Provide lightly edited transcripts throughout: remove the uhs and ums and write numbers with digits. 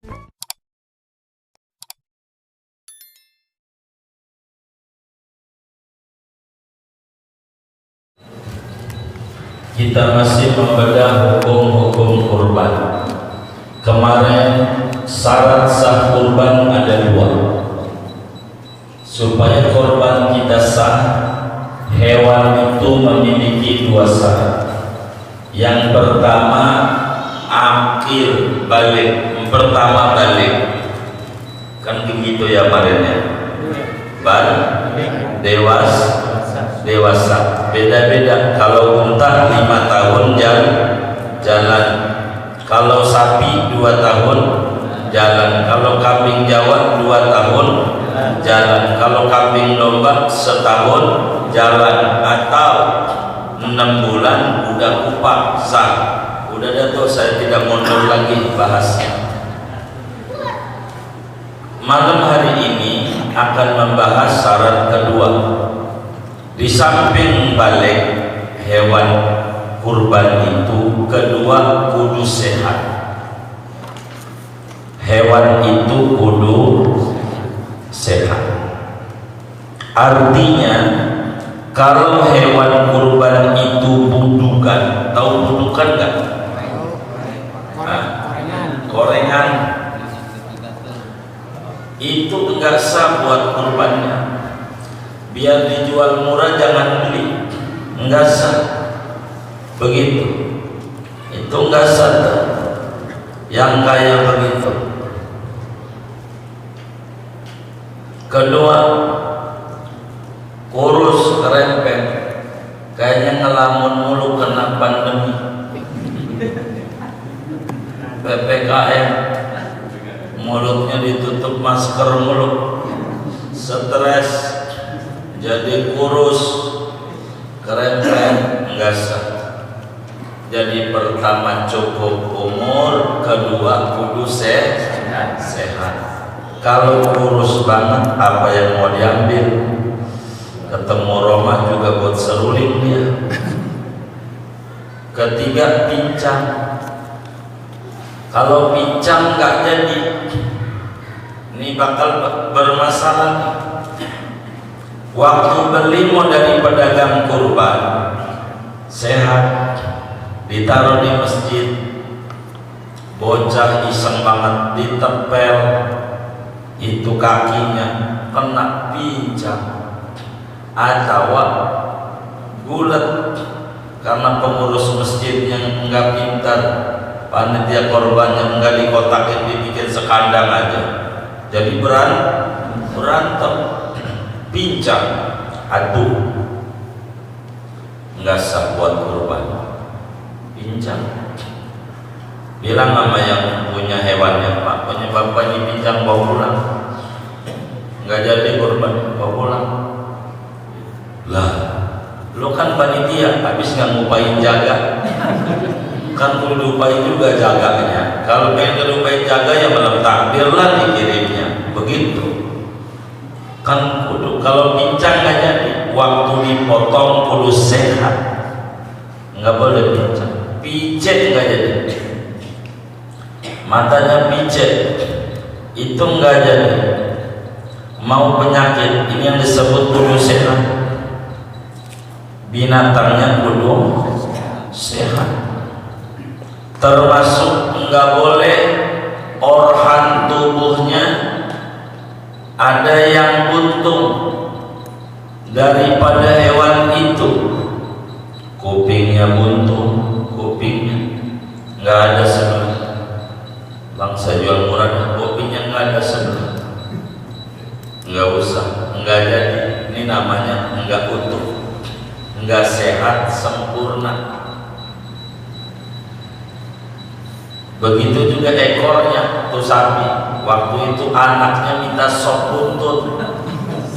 Kita masih membedah hukum-hukum kurban. Kemarin syarat sah kurban ada dua. Supaya kurban kita sah, hewan itu memiliki dua syarat. Yang pertama akil balik, pertama balik. Kan begitu ya parennya. Dewasa beda-beda. Kalau unta 5 tahun jalan, kalau sapi 2 tahun jalan, kalau kambing Jawa 2 tahun jalan, kalau kambing domba setahun jalan, atau 6 bulan udah kupak sah. Udah Dato, saya tidak mundur lagi bahasnya. Malam hari ini akan membahas syarat kedua. Di samping balik hewan kurban itu, kedua kudu sehat. Hewan itu kudu sehat. Artinya kalau hewan kurban itu budukan, tahu budukan enggak? Gorengan itu enggak sah buat kurbannya. Biar dijual murah jangan beli, enggak sah. Begitu, itu enggak sah. Yang kayak begitu. Kedua, kurus kerempeng, kayaknya ngelamun mulu kena pandemi PPKM, mulutnya ditutup masker mulu, stres, jadi kurus kerempeng, enggak sah. Jadi pertama cukup umur, kedua kudu sehat. Kalau kurus banget apa yang mau diambil? Ketemu Roma juga buat seruling dia. Ketiga pincang. Kalau pincang nggak jadi, ini bakal bermasalah. Waktu beli mau dari pedagang kurban sehat, ditaruh di masjid, bocah iseng banget ditempel, itu kakinya kena pincang atau gulet karena pengurus masjid yang enggak pintar, panitia korbannya enggak dikotakin, dibikin sekandang aja, jadi berantem, pincang, aduh, enggak sah buat kurban. Pincang, bilang sama yang punya hewannya, Pak, penyebab ini pincang, bawa pulang, enggak jadi kurban, bawa pulang. Lah, lo kan panitia, habis nggak ngupain jaga, kan kudu upain juga jaganya. Kalau pengen ngelupain jaga ya malam takbir lah dikirimnya, begitu. Kan kudu, kalau pincang nggak jadi, waktu dipotong kudu sehat, nggak boleh pincang. Picet nggak jadi, matanya picet, itu nggak jadi. Mau penyakit, ini yang disebut kudu sehat. Binatangnya kudu sehat. Termasuk nggak boleh organ tubuhnya ada yang buntung daripada hewan itu. Kupingnya buntung, kupingnya nggak ada sebelah. Bangsa jual murah, kupingnya nggak ada sebelah, nggak usah, nggak jadi. Ini namanya nggak utuh, nggak sehat sempurna. Begitu juga ekornya tuh sapi, waktu itu anaknya minta sop buntut,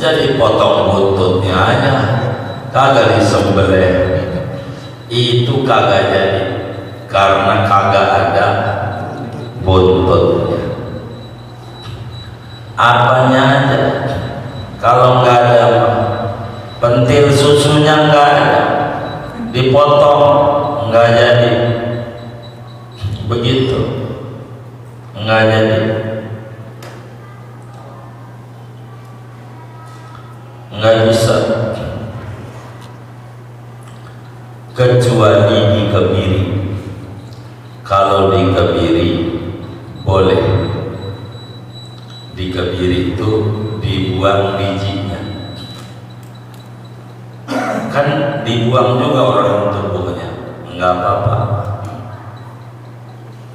jadi potong buntutnya aja, kagak disembelih. Itu kagak jadi karena kagak ada buntutnya. Apanya aja, kalau nggak ada pentil susunya nggak ada, dipotong nggak jadi, begitu nggak jadi. kecuali dikebiri. Kalau dikebiri boleh. Dikebiri itu dibuang bijinya. Kan dibuang juga orang tubuhnya, enggak apa-apa.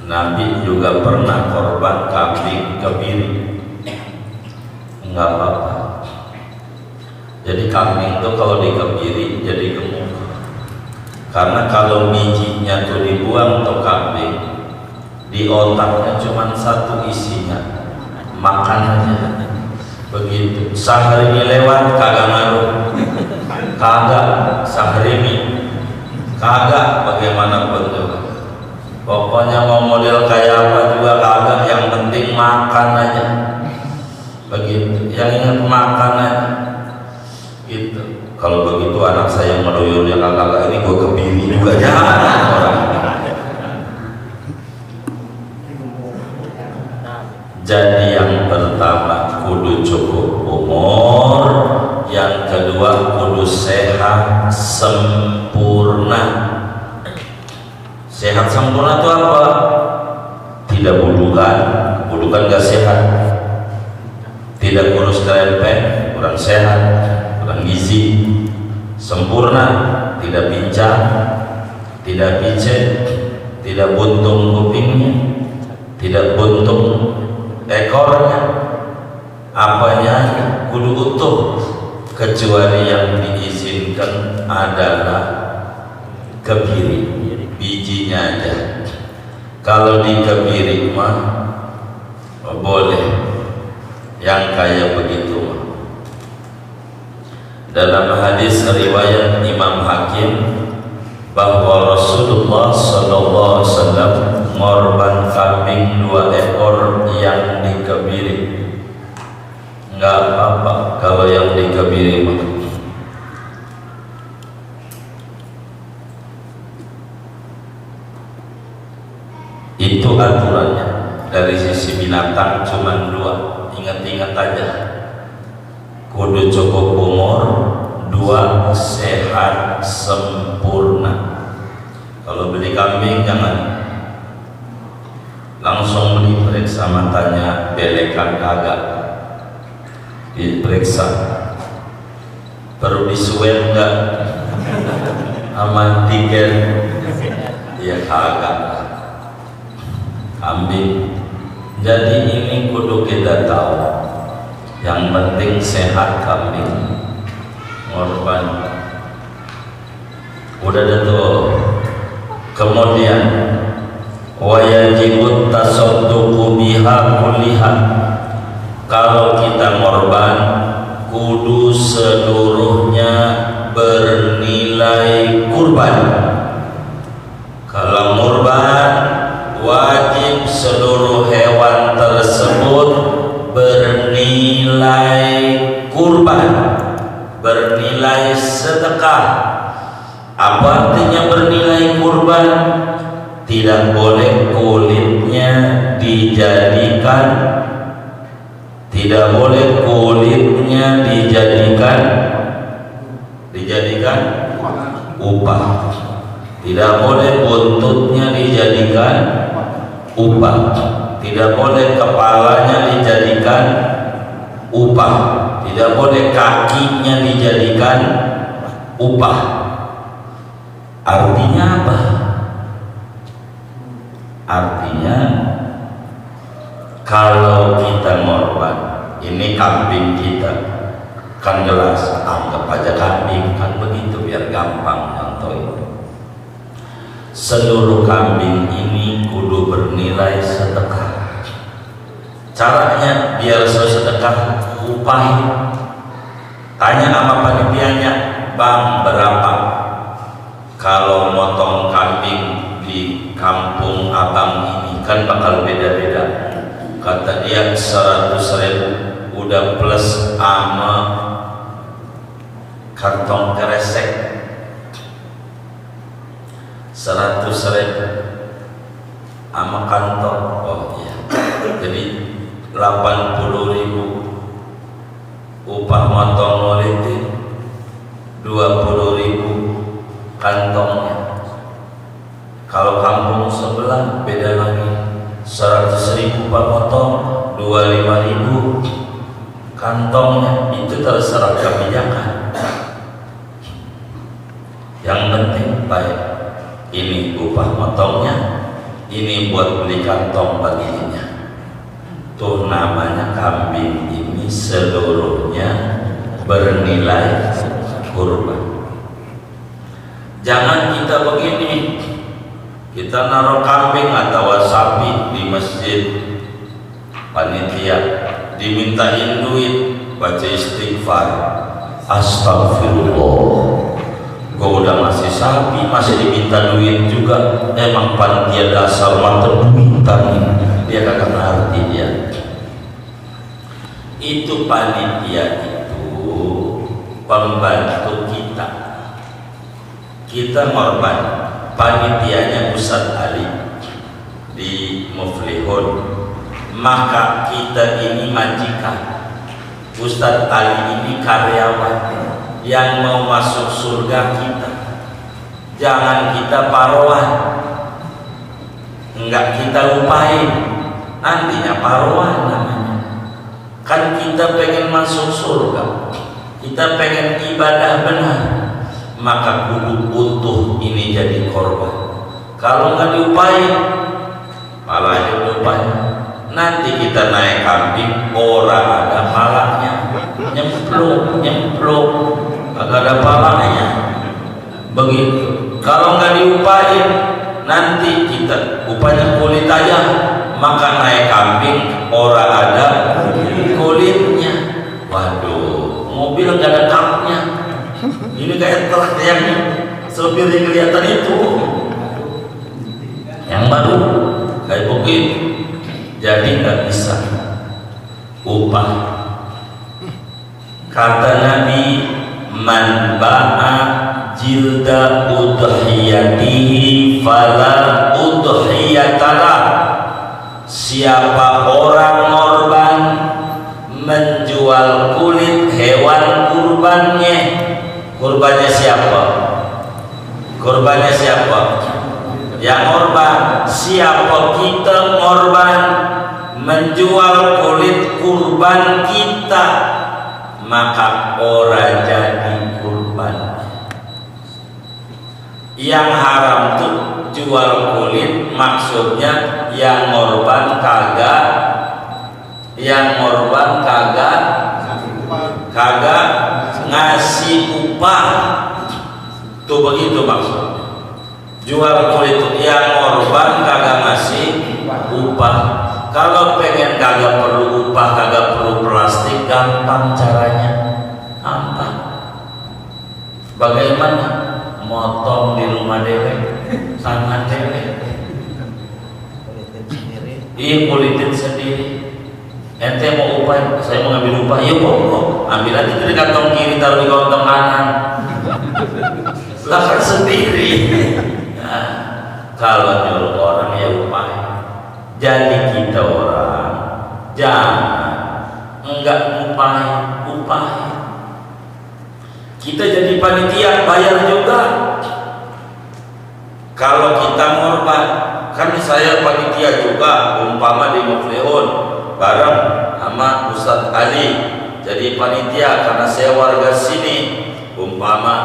Nabi juga pernah korban kambing kebiri, enggak apa-apa. Jadi kambing itu kalau dikebiri jadi gemuk. Karena kalau bijinya tuh dibuang tuh kambing, di otaknya cuma satu isinya, makan aja. Begitu. Sehari ini lewat kagak ngaruh. Kagak sehari kagak bagaimanapun juga. Pokoknya mau model kayak apa juga kagak, yang penting makan aja. Begitu. Yang ingat makan aja. Gitu. Kalau begitu anak saya meruyurnya kagak, ini gue kebiri juga jangan orang. Jadi yang pertama kudu cukup umur, yang kedua kudu sehat sempurna. Sehat sempurna itu apa? Tidak budukan gak sehat. Tidak kurus kerempeng, kurang sehat, kurang gizi. Sempurna, tidak pincang, tidak picet, tidak buntung kupingnya, tidak buntung ekornya, apanya kudu utuh, kecuali yang diizinkan adalah kebiri, bijinya aja. Kalau dikebiri mah boleh, yang kayak begitu mah. Dalam hadis riwayat Imam Hakim bahwa Rasulullah SAW ngorban kambing 2 ekor yang dikebiri. Nggak apa-apa kalau yang dikebiri mah. Itu aturannya. Dari sisi binatang cuma 2. Ingat-ingat aja. Kudu cukup umur, 2 sehat sempurna. Kalau beli kambing jangan langsung beli, periksa matanya belekan kagak, diperiksa perlu disuet enggak sama tiket, ya kagak kambing. Jadi ini kudu kita tahu, yang penting sehat kambing ngorban. Udah ada tuh. Kemudian wajibut tasadduqu biha kulliha. Kalau kita ngorban kudu seluruhnya bernilai kurban. Kalau ngorban wajib seluruh hewan tersebut bernilai kurban, bernilai sedekah. Apa artinya bernilai kurban? Tidak boleh kulitnya dijadikan, tidak boleh kulitnya dijadikan upah, tidak boleh buntutnya dijadikan upah, tidak boleh kepalanya dijadikan upah, tidak boleh kakinya dijadikan upah. Artinya apa? Artinya kalau kita ngorban, ini kambing kita, kan jelas anggap aja kambing, kan begitu biar gampang contohin. Seluruh kambing ini kudu bernilai sedekah. Caranya biar sedekah, upahin. Tanya sama panitianya, Bang berapa? Kalau motong kambing di kampung abang ini kan bakal beda-beda. Kata dia 100.000 udah plus sama kantong kresek 100.000 sama kantong. Oh iya, jadi 80.000 upah motong politik, 20.000 kantongnya. motongnya, ini buat beli kantong baginya. Tuh namanya kambing ini seluruhnya bernilai kurban. Jangan kita begini, kita naruh kambing atau sapi di masjid, panitia dimintain duit, baca istighfar, astagfirullah. Gua udah ngasih sapi masih diminta duit juga. Emang panitia dasar mata duit tadi, dia kagak ngerti dia. Itu panitia itu pembantu kita. Kita ngorban. Panitianya Ustadz Ali di Muflihun, maka kita ini majikan. Ustadz Ali ini karyawan yang mau masuk surga kita. Jangan kita paruan, enggak kita lupain, nantinya paruan namanya. Kan kita pengen masuk surga, kita pengen ibadah benar, maka kudu utuh ini jadi korban. Kalau nggak diupain, malah diupain. Nanti kita naik kambing, orang ada palanya, nyemplung, agak ada palanya. Begitu. Kalau nggak diupain, nanti kita upahnya kulit ayam, maka naik kambing, orang ada kulitnya. Waduh, mobil nggak ada kapnya. Ini kayak truk yang sopirnya kelihatan itu, yang baru kayak begitu. Jadi nggak bisa upah. Kata Nabi, man ba'a jilda udhiyatihi fala udhiyatala. Siapa orang korban menjual kulit hewan kurbannya, kurbannya siapa? Kurbannya siapa? Yang korban. Siapa kita korban menjual kulit kurban kita, maka orang jadi kurban. Yang haram tuh jual kulit, maksudnya yang korban kagak, kagak ngasih upah. Tuh begitu maksudnya. Jual kulit yang korban kagak ngasih upah. Kalau pengen kagak perlu upah, kagak perlu plastik, gampang caranya. Gampang. Bagaimana? Motong di rumah dewe, sangat dewe. Iya, kulitin sendiri. Ente mau upah, saya mau ngambil upah, iya pokok. Ambil aja dari kantong kiri, taruh di kantong kanan. Lakukan sendiri. Nah, kalau nyuruh orang ya upah. Jadi kita orang jangan enggak upah. Kita jadi panitia bayar juga. Kalau kita ngorban, kan saya panitia juga, umpama di Muflihun bareng sama Ustadz Ali. Jadi panitia karena saya warga sini, umpama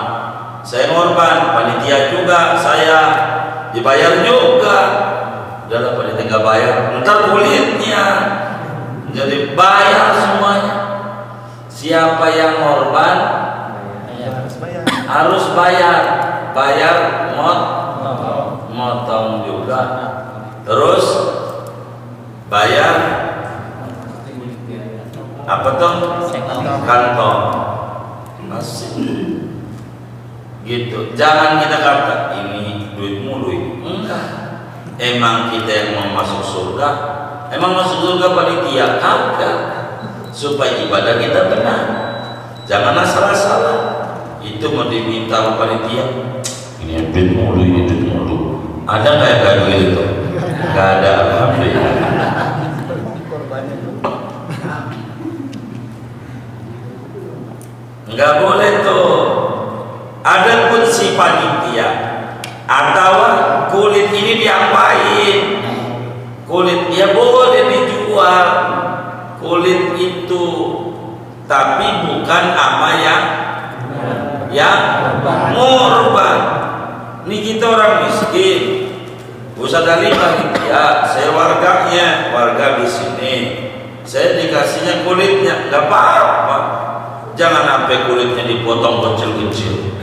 saya ngorban, panitia juga saya dibayar juga. Udah panitia nggak bayar, ntar kulitnya jadi bayar semuanya. Siapa yang korban harus bayar motong juga, terus bayar apa tuh kantong masih gitu. Jangan kita kata ini duit mulu, enggak. Emang kita yang mau masuk surga, emang masuk surga panitia kagak, supaya ibadah kita benar. Jangan asal-asalan. Itu mau diminta sama panitia, ini duit mulu. Ada nggak ya duit itu? Nggak ada, alhamdulillah. Nggak boleh tuh. Ada pun si panitia atau kulit ini diapain? Kulit ya boleh dijual, kulit itu, tapi bukan sama yang ngorban. Ini kita orang miskin, Ustaz Ali panitia, saya warganya, warga di sini. Saya dikasihnya kulitnya, nggak apa-apa. Jangan sampai kulitnya dipotong kecil-kecil.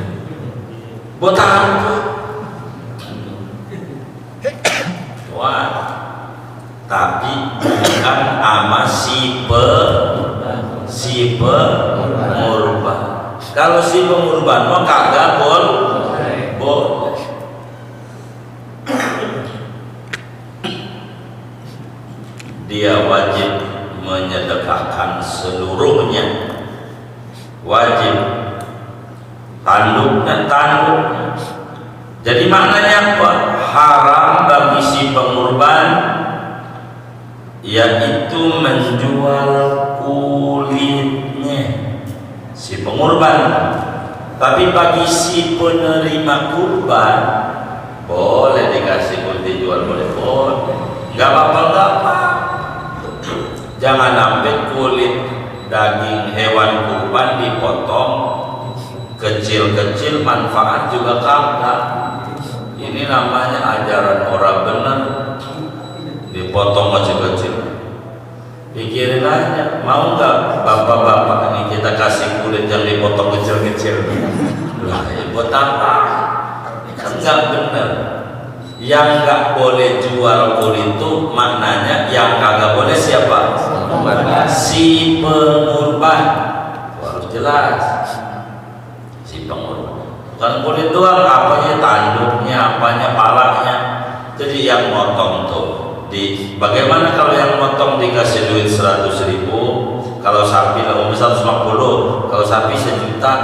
Buat apa? Wah, tapi bukan ama si pengurban. Kalau si pengurban mah kagak boleh. Dia wajib menyedekahkan seluruhnya, wajib tanduknya. Jadi maknanya apa? Haram bagi si pengurban yaitu menjual kulitnya si pengurban. Tapi bagi si penerima kurban boleh dikasih kulit dijual, boleh, nggak apa-apa. Jangan sampai kulit daging hewan kurban dipotong kecil-kecil, manfaat juga kagak. Ini namanya ajaran orang benar, dipotong kecil-kecil. Pikirin aja, mau nggak bapak-bapak ini kita kasih kulit yang dipotong kecil-kecil? Lah, buat apa? Kan nggak benar. Yang nggak boleh jual kulit itu maknanya yang kagak boleh siapa? Si pengurban. Harus jelas. Si pengurban. Bukan kulit doang, apanya tanduknya, apanya palanya. Jadi yang motong tuh bagaimana kalau yang motong dikasih duit 100.000, kalau sapi lah 150, kalau sapi 1 juta,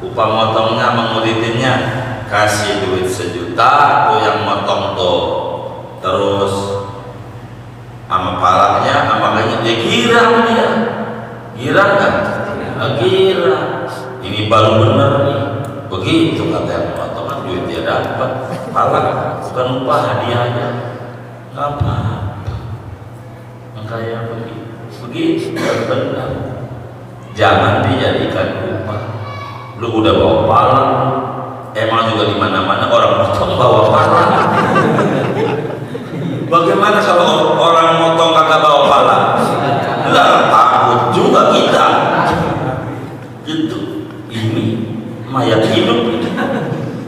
upah motongnya mengulitinnya kasih duit 1 juta tuh yang motong tuh. Terus sama palanya, sama kayaknya dia girang kan? Girang. Ini baru bener nih. Begitu kata yang motong, duit dia dapat, pala bukan upah hadiahnya. Apa? Kayak begitu benar. Jangan dijadikan upah. Lu udah bawa pala, emang juga di mana-mana orang motong bawa pala. Bagaimana kalau orang motong kagak bawa pala? Lah takut juga kita. Gitu. Ini mayat hidup.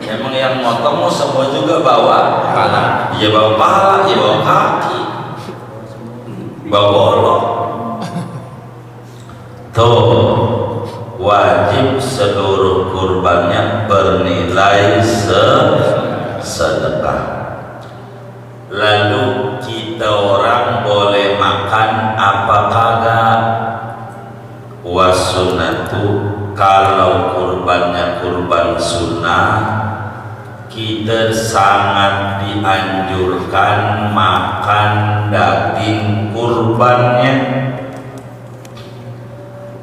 Emang yang motong mau semua juga bawa pala. Dia bawa pala, dia bawa kaki, bawa golok. Tuh, wajib seluruh kurbannya bernilai sedekah. Lalu kita orang boleh makan apa kagak? Wasunatu, kalau kurbannya kurban sunnah, kita sangat dianjurkan makan daging kurbannya.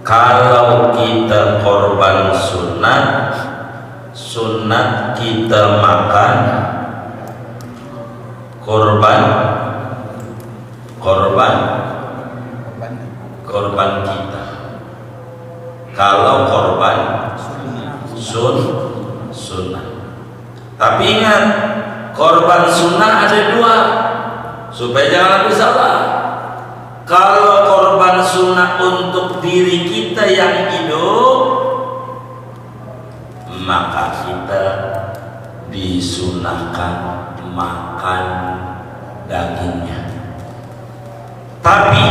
Kalau kita korban sunat kita makan korban kita. Kalau korban sunnah. Tapi ingat, korban sunnah ada 2, supaya jangan lebih salah. Kalau korban sunnah untuk diri kita yang hidup, maka kita disunahkan makan dagingnya. Tapi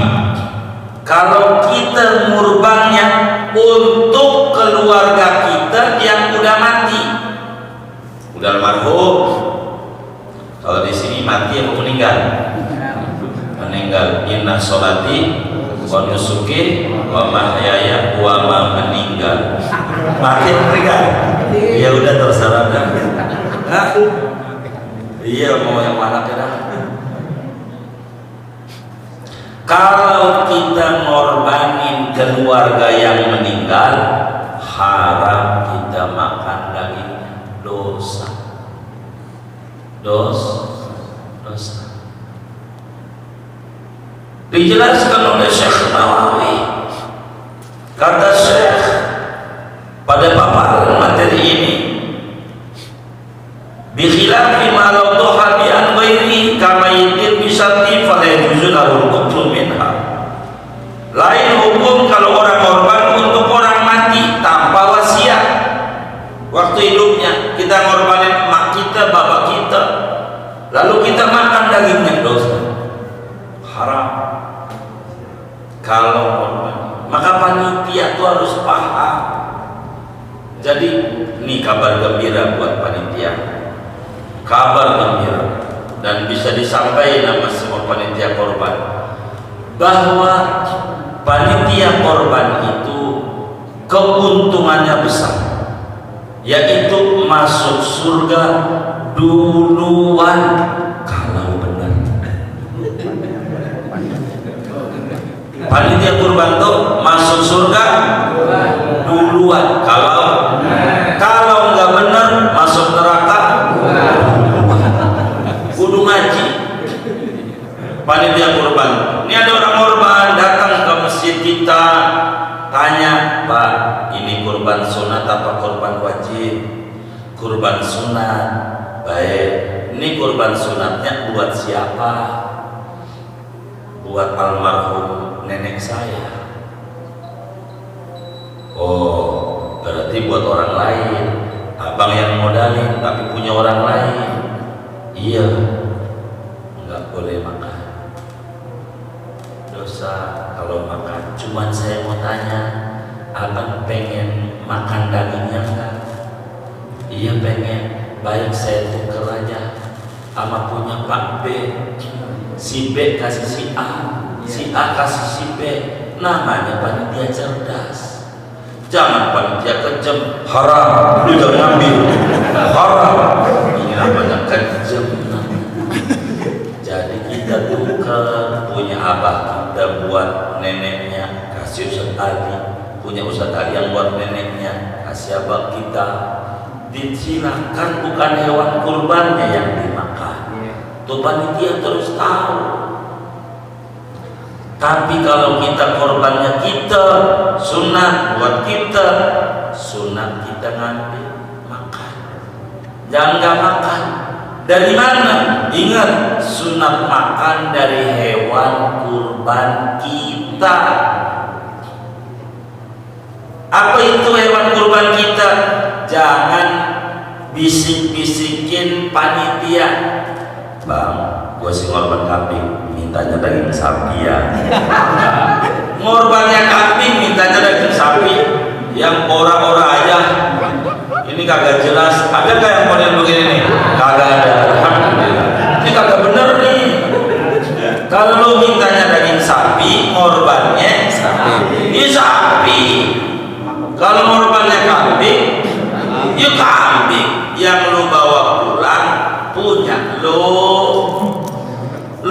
kalau kita ngurbannya untuk keluarga kita yang udah mati, udah almarhum. Kalau di sini mati atau meninggal? Meninggal. Inna sholati wa nusuki wa mahyaya wa meninggal. Mati meninggal. Ya udah terserah dah. Iya, mau yang mana kita? Kalau kita ngorbanin keluarga yang meninggal, haram kita makan dagingnya. Dosa. Dijelaskan oleh Syekh Nawawi. Kata Syekh pada paparan materi ini, bi khilafi ma law duha bi an ghairi hukum kalau orang korban untuk orang mati tanpa wasiat. Waktu hidupnya kita ngorbanin mak kita, bapak kita, lalu kita makan dagingnya, dosa, haram. Kalau korban, maka panitia itu harus paham. Jadi ini kabar gembira buat panitia, kabar gembira, dan bisa disampaikan sama semua panitia korban bahwa panitia korban itu keuntungannya besar, yaitu masuk surga duluan kalau benar. Panitia kurban tuh masuk surga duluan kalau nggak benar masuk neraka. Kudu ngaji panitia kurban. Ini ada orang kurban datang ke masjid kita, tanya, Pak, ini kurban sunat apa kurban wajib? Kurban sunat. Baik, ini kurban sunatnya buat siapa? Buat almarhum nenek saya. Oh, berarti buat orang lain. Abang yang modalin tapi punya orang lain. Iya, nggak boleh makan, dosa kalau makan. Cuman saya mau tanya, abang pengen makan dagingnya enggak? Iya pengen. Baik, saya tuker aja sama punya Pak B. Si B kasih si A, si A kasih si B. Namanya panitia cerdas. Jangan panitia kejam, haram, lu jangan ambil, haram. Ini namanya kejam. Jadi kita tuker, punya abah kita buat neneknya, kasih Ustaz Ali, punya Ustaz Ali yang buat neneknya, kasih abah kita. Disilakan, bukan hewan kurbannya yang dimakan. Tuh panitia terus tahu. Tapi kalau kita korbannya kita, sunat buat kita, sunat kita ngambil, makan. Jangan nggak makan. Dari mana? Ingat, sunat makan dari hewan kurban kita. Apa itu hewan kurban kita? Jangan bisik-bisikin panitia, Bang, gue sih ngorban kambing, mintanya daging sapi ya. Ngorbannya kambing, mintanya daging sapi. Yang ora-ora aja, ini kagak jelas. Ada gak yang model begini nih? Kagak ada. Alhamdulillah. Ini kagak bener nih. Kalau lu mintanya daging sapi, ngorbannya sapi. Ini sapi. Kalau ngorbannya kambing, ya kambing. Yang lu bawa pulang punya lu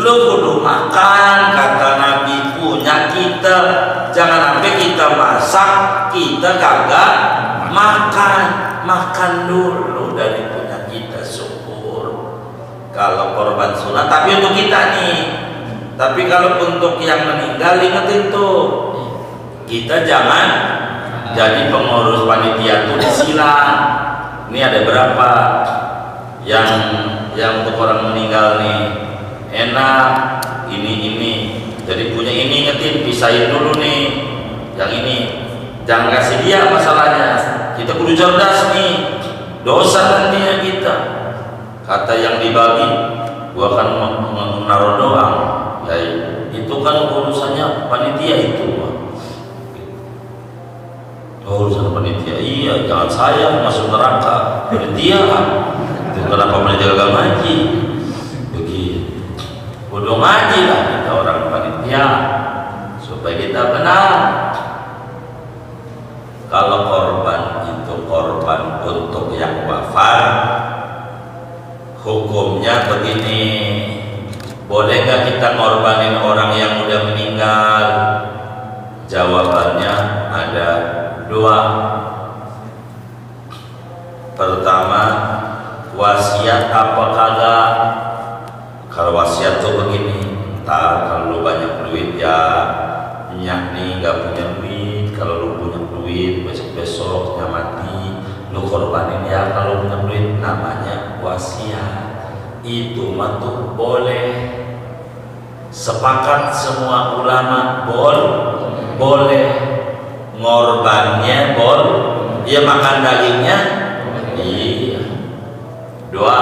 kudu makan, kata Nabi, punya kita. Jangan sampai kita masak kita kagak makan dulu dari punya kita, syukur. Kalau korban sunat tapi untuk kita nih. Tapi kalau untuk yang meninggal, ingetin tuh, kita jangan jadi pengurus panitia tuh disilang. Ini ada berapa yang untuk orang meninggal nih, enak ini. Jadi punya ini, ingetin, pisahin dulu nih. Yang ini jangan kasih dia masalahnya. Kita kudu cerdas nih, dosa nantinya kita. Kata yang dibagi, gua akan menaruh doang. Ya itu kan urusannya panitia itu. Oh, urusan panitia, iya, jangan saya masuk neraka. Panitia, itu kenapa panitia gagal ngaji? Begitu. Kudu ngaji lah kita orang panitia supaya kita benar. Kalau korban itu korban untuk yang wafat, hukumnya begini. Boleh nggak kita ngorbanin orang yang udah meninggal? Jawabannya ada dua. Pertama, wasiat apa kagak? Kalau wasiat tuh begini, ntar kalau lu banyak duit ya nyak nih nggak punya duit. Kalau lu punya duit, besok-besoknya mati, lu korbanin ya. Kalau punya duit, namanya wasiat. Itu mah tuh boleh. Sepakat semua ulama boleh. ngorbannya ya makan dagingnya iya. Dua,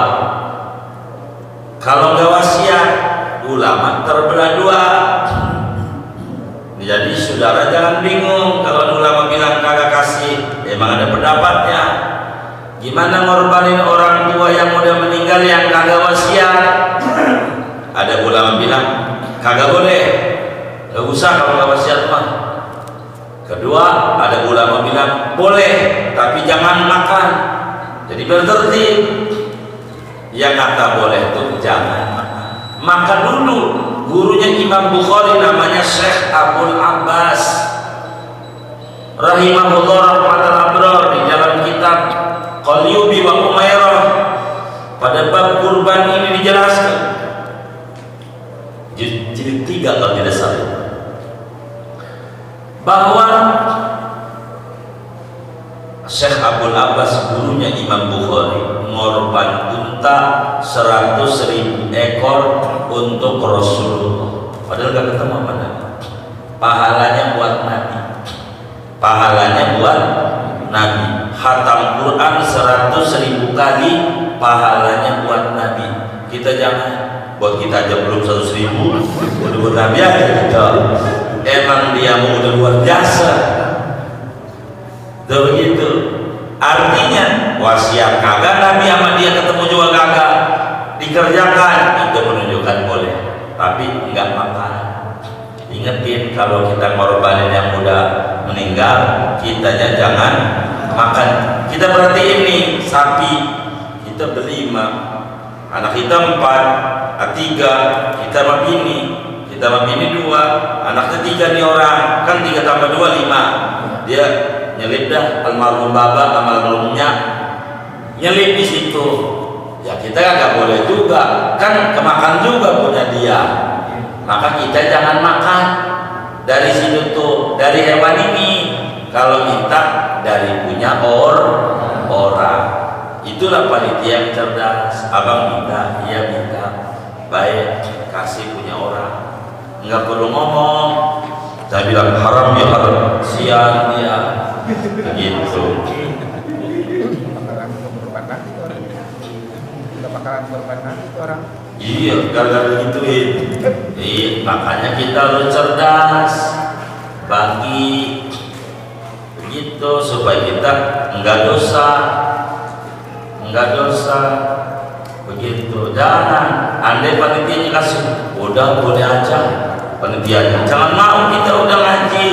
kalau nggak wasiat ulama terbelah dua. Jadi saudara jangan bingung kalau ulama bilang kagak kasih, emang ada pendapatnya. Gimana ngorbanin orang tua yang udah meninggal yang kagak wasiat? Ada ulama bilang kagak boleh, gak usah kalau nggak wasiat mah. Kedua, ada ulama bilang boleh, tapi jangan makan. Jadi bertertib. Yang kata boleh itu jangan makan. Makan dulu. Gurunya Imam Bukhari namanya Syekh Abdul Abbas rahimahullah rahmatan abrar, di dalam kitab Qalyubi wa Umairah pada bab kurban ini dijelaskan jilid 3 kalau tidak salah, bahwa Syekh Abdul Abbas gurunya Imam Bukhari ngorban unta 100.000 ekor untuk Rasulullah, padahal gak ketemu sama Nabi. Pahalanya buat Nabi, pahalanya buat Nabi. Khatam Quran 100.000 kali, pahalanya buat Nabi. Kita jangan, buat kita aja belum 100.000, udah buat Nabi aja gitu. Emang dia mau udah luar biasa. Tuh begitu. Artinya wasiat kagak Nabi sama dia ketemu juga kagak dikerjakan, itu menunjukkan boleh, tapi enggak makan. Ingetin kalau kita ngorbanin yang udah meninggal, kitanya jangan makan. Kita perhatiin nih, sapi kita beli 5, anak kita 4, 3, kita sama bini, kita sama bini 2, anaknya 3 nih orang, kan 3 tambah 2 5. Dia nyelip dah, almarhum baba almarhumnya nyelip di situ. Ya kita nggak boleh juga, kan kemakan juga punya dia. Maka kita jangan makan dari situ tuh, dari hewan ini. Kalau kita dari punya orang, itulah panitia yang cerdas. Abang minta, iya minta, baik kasih punya orang, nggak perlu ngomong. Saya bilang haram ya haram, siang dia begitu. Bakalan korban nanti orang. Iya, gara-gara gituin. Iya, makanya kita harus cerdas, bagi begitu supaya kita enggak dosa, begitu. Jangan, andai panitianya kasih, udah boleh aja panitianya. Jangan mau kita udah ngaji,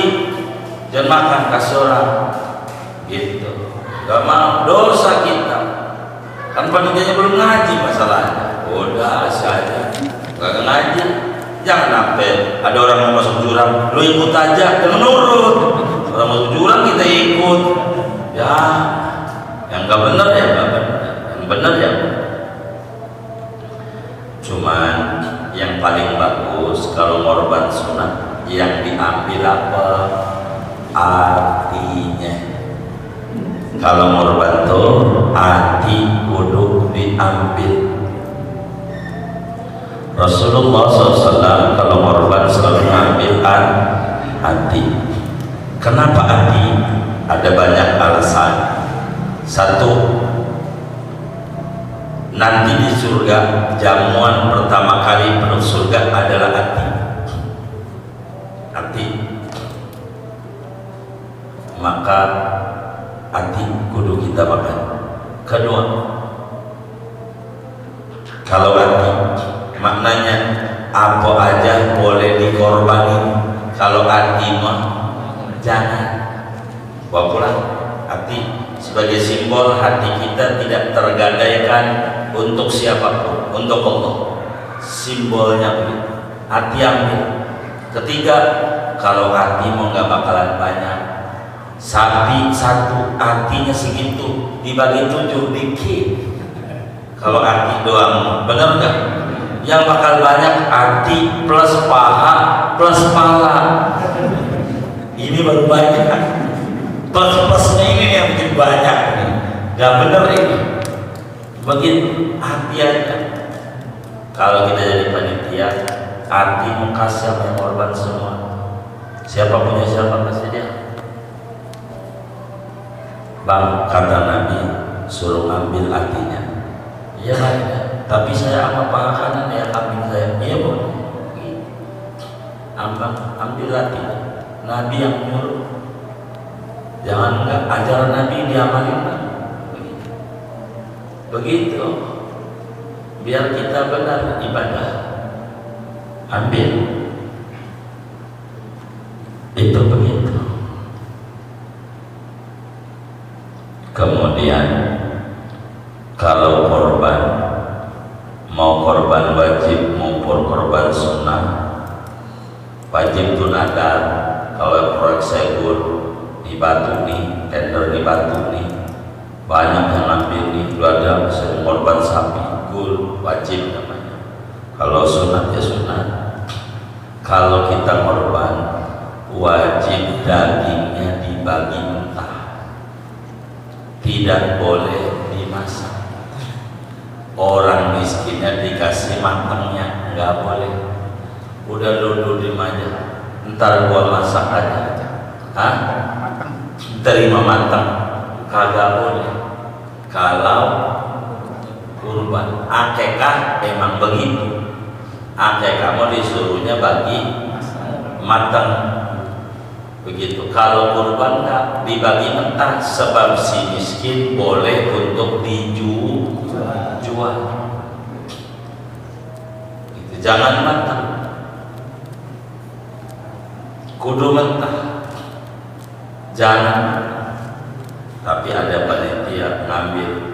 jangan makan kasih orang, gitu. Gak mau, dosa kita. Kan panitianya belum ngaji masalahnya, udah saja gak ngaji. Jangan sampai ada orang mau masuk jurang, lu ikut aja, jangan nurut. Orang masuk jurang kita ikut, ya yang gak bener ya gak bener, yang bener ya. Cuman yang paling bagus kalau korban sunat yang diambil apa artinya. Kalau korban tuh hati kudu diambil. Rasulullah SAW kalau korban selalu mengambil hati. Kenapa hati? Ada banyak alasan. Satu, nanti di surga jamuan pertama kali penuh surga adalah hati. Hati. Maka hati kudu kita makan. Kedua, kalau hati maknanya apa aja boleh dikorbanin. Kalau hati mah jangan. Bawa pulang. Hati sebagai simbol hati kita tidak tergadaikan untuk siapapun, untuk Allah. Simbolnya begitu. Hati ambil. Ketiga, kalau hati mau nggak bakalan banyak. Sapi satu hatinya segitu dibagi 7 dikit. Kalau hati doang, bener nggak? Yang bakal banyak hati plus paha plus pala. Ini baru banyak. Plus-plusnya ini yang bikin banyak. Gak bener ini. Begitu hati aja. Kalau kita jadi panitia, hati mau kasih sama yang korban semua. Siapa punya siapa kasih dia. Bang, kata Nabi suruh ngambil hatinya. Iya baik, tapi saya apa makanan ya kambing saya? Iya boleh. Ambil hatinya. Nabi yang nyuruh. Jangan enggak ajaran Nabi diamalin. Begitu. Biar kita benar ibadah. Ambil. Itu begitu. Kemudian kalau korban, mau korban wajib maupun korban sunnah, wajib itu nadar. Kalau proyek segur di Batu nih, tender di Batu nih, banyak yang ambil nih, ada korban sapi, gul, wajib namanya. Kalau sunat ya sunat. Kalau kita korban, wajib dagingnya dibagi mentah, tidak boleh dimasak. Orang miskinnya dikasih matangnya, nggak boleh. Udah dulu di aja, ntar gua masak aja. Hah? Terima matang, kagak boleh. Kalau kurban, akekah memang begitu. Akekah mau disuruhnya bagi matang. Begitu. Kalau kurban nggak dibagi mentah, sebab si miskin boleh untuk dijual. Gitu. Jangan matang, kudu mentah. Jangan. Tapi ada panitia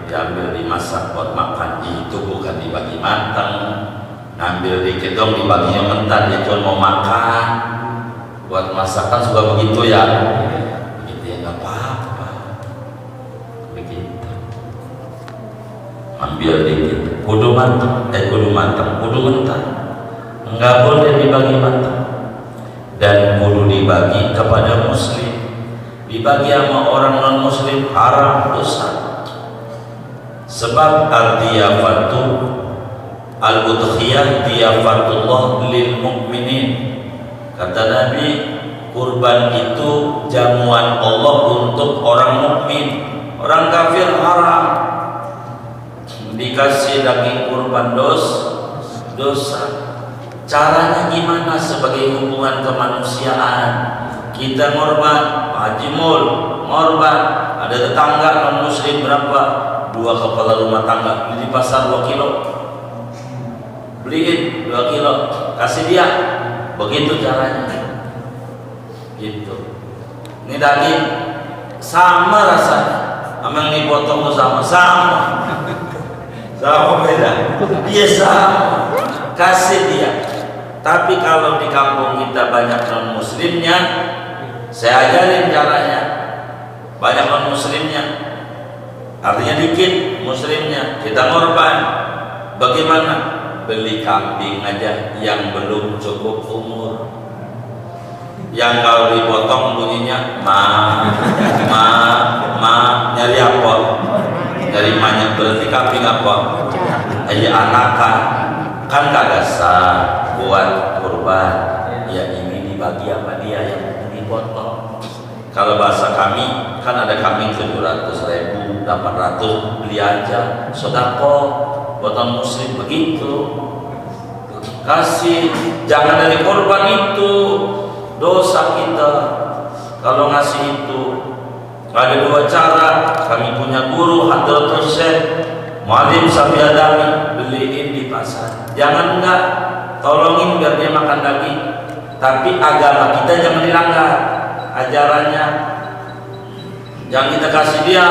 diambil dimasak buat makan, itu bukan dibagi matang. Ngambil dikit dong dibaginya mentah, dia cuma mau makan. Buat masakan juga begitu ya. Begitu ya nggak apa-apa. Begitu. Ambil dikit, kudu matang, kudu mentah. Nggak boleh dibagi matang. Dan kudu dibagi kepada muslim. Dibagi sama orang non muslim haram, dosa. Sebab al-diyafatu al-udhiyah diyafatullah lil mu'minin. Kata Nabi, kurban itu jamuan Allah untuk orang mukmin. Orang kafir haram dikasih daging kurban dosa. Caranya gimana? Sebagai hubungan kemanusiaan. Kita ngorban, Haji Mul ngorban, ada tetangga non muslim berapa? 2 kepala rumah tangga beli di pasar 2 kilo, beliin 2 kilo, kasih dia. Begitu caranya. Gitu. Ini daging sama rasanya, sama yang dipotong sama beda. Dia sama, kasih dia. Tapi kalau di kampung kita banyak non muslimnya, saya ajarin caranya. Banyak non muslimnya, artinya dikit muslimnya, kita ngorban. Bagaimana? Beli kambing aja yang belum cukup umur, yang kalau dipotong bunyinya nyari apa? Nyari banyak, berarti kambing apa? Aja anakan, kan kagak sah buat kurban. Ya ini dibagi sama dia yang dipotong. Kalau bahasa kami kan ada kambing 700.000, 800, beli aja, sedekah buatan muslim. Begitu, kasih. Jangan dari korban, itu dosa kita kalau ngasih itu. Ada 2 cara. Kami punya guru Hadratul Syekh Mu'alim Safi Adami, beliin di pasar. Jangan enggak, tolongin biar dia makan daging. Tapi agama kita jangan dilanggar, ajarannya jangan kita kasih dia.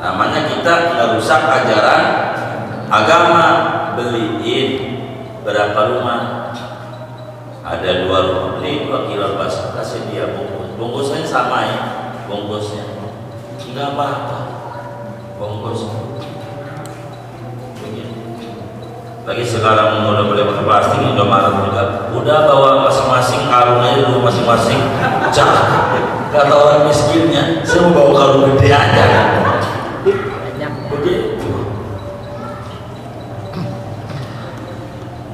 Namanya kita merusak ajaran agama. Beliin berapa rumah, ada 2 rumah, beli 2 kilo basah, kasih dia bungkusnya sama ya, bungkusnya nggak apa-apa, bungkusnya. Lagi sekarang udah boleh pakai plastik, udah marah juga, udah bawa masing-masing karung aja dulu, masing-masing kata orang miskinnya, saya mau bawa karung gede aja. Begitu.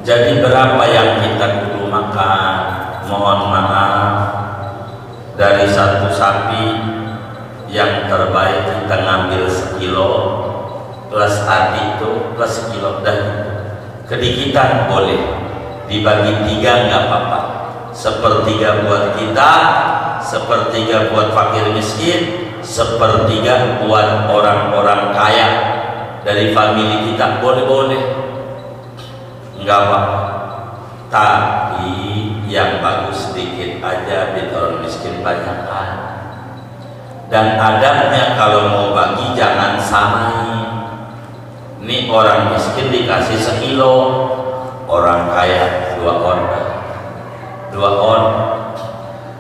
Jadi berapa yang kita kudu makan? Mohon maaf, dari 1 sapi yang terbaik kita ngambil sekilo plus tadi itu plus sekilo dan kedikitan boleh dibagi 3 nggak apa-apa, 1/3 buat kita, 1/3 buat fakir miskin, 1/3 buat orang-orang kaya dari famili kita, boleh-boleh nggak apa-apa. Tapi yang bagus sedikit aja, biar orang miskin banyak kan. Dan adabnya kalau mau bagi jangan samain. Ini orang miskin dikasih sekilo, orang kaya 2 on.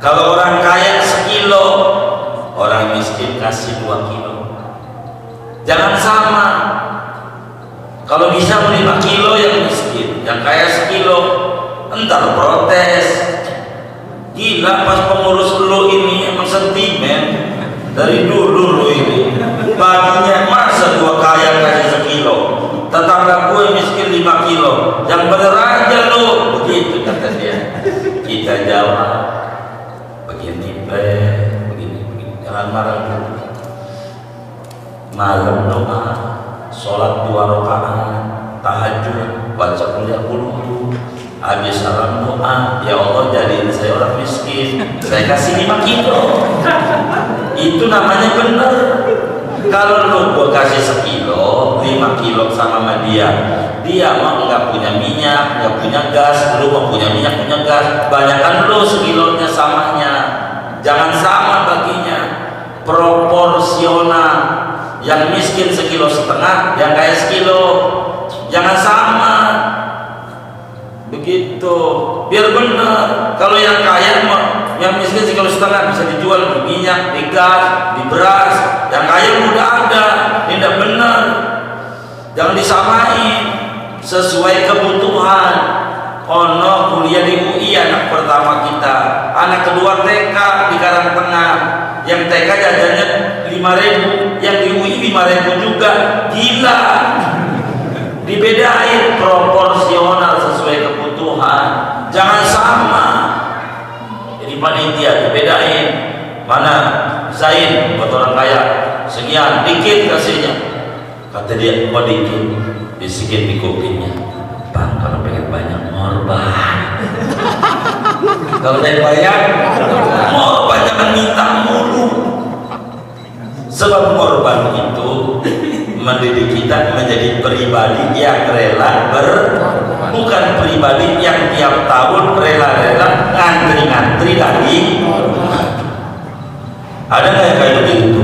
Kalau orang kaya sekilo, orang miskin kasih 2 kilo. Jangan sama. Kalau bisa 5 kilo yang miskin, yang kaya sekilo. Entar protes, gila pas pengurus lu ini emang sentimen dari dulu lu ini baginya masa gua kaya kasih sekilo, tetangga gue miskin 5 kilo, yang bener aja lu, begitu kata dia. Kita jawab begini, begini, jangan marah dulu. Malam doa, sholat 2 rakaat, tahajud, baca kuliah qulhu. Habis salam doa, ya Allah jadiin saya orang miskin, saya kasih 5 kilo. Itu namanya bener. Kalau lu gua kasih sekilo, 5 kilo sama dia mah nggak punya minyak, nggak punya gas, lu mah punya minyak, punya gas, banyakan lu sekilonya samanya. Jangan sama baginya, proporsional. Yang miskin 1,5 kilo, yang kaya sekilo, jangan sama. Begitu, biar benar. Kalau yang kaya mah, yang miskin 1,5 kilo bisa dijual di minyak, di gas, di beras. Yang kaya udah ada, ini tidak benar. Jangan disamain, sesuai kebutuhan. Ono kuliah di UI anak pertama kita, anak kedua TK di Karangtengah. Yang TK jajannya 5.000, yang di UI 5.000 juga. Gila. Dibedain proporsional sesuai kebutuhan, jangan sama. Jadi panitia dibedain, mana Zain buat orang kaya sekian, dikit kasihnya. Kata dia, kok dikit? Disikin di kupingnya, Bang, kalau pengen banyak ngorban. Kalau pengen banyak ngorban, jangan minta mulu. Sebab ngorban itu mendidik kita menjadi pribadi yang rela bukan pribadi yang tiap tahun rela-rela ngantri-ngantri lagi. Ada nggak yang kayak begitu?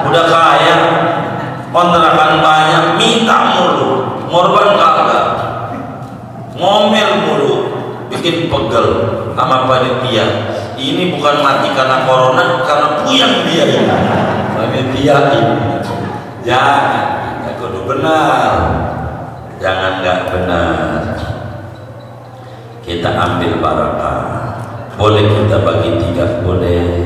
Udah kaya, kontrakan banyak, minta mulu, ngorban kagak, ngomel mulu, bikin pegel sama panitia. Ini bukan mati karena corona, karena puyang dia ini. Panitia ini. Jangan, ya kudu benar. Jangan nggak benar. Kita ambil barakah. Boleh kita bagi 3, boleh.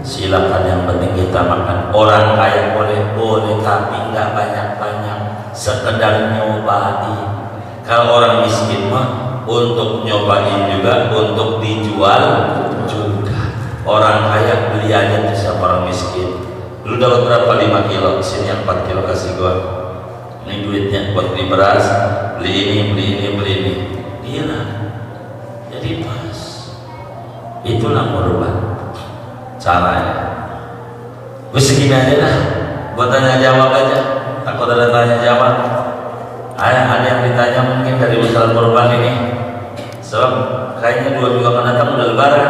Silakan, yang penting kita makan. Orang kaya boleh, tapi nggak banyak-banyak. Sekedar nyobain. Kalau orang miskin mah untuk nyobain juga, untuk dijual juga. Orang kaya beli aja tuh sama orang miskin. Lu dapat berapa? 5 kilo, sini yang 4 kilo kasih gua. Ini duitnya buat beli beras, beli ini. Gila. Jadi pas. Itulah korban. Caranya. Gue segini aja lah. Buat tanya jawab aja. Takut ada tanya jawab. Ada yang ditanya mungkin dari masalah korban ini. Sebab kayaknya 2 minggu akan datang udah lebaran.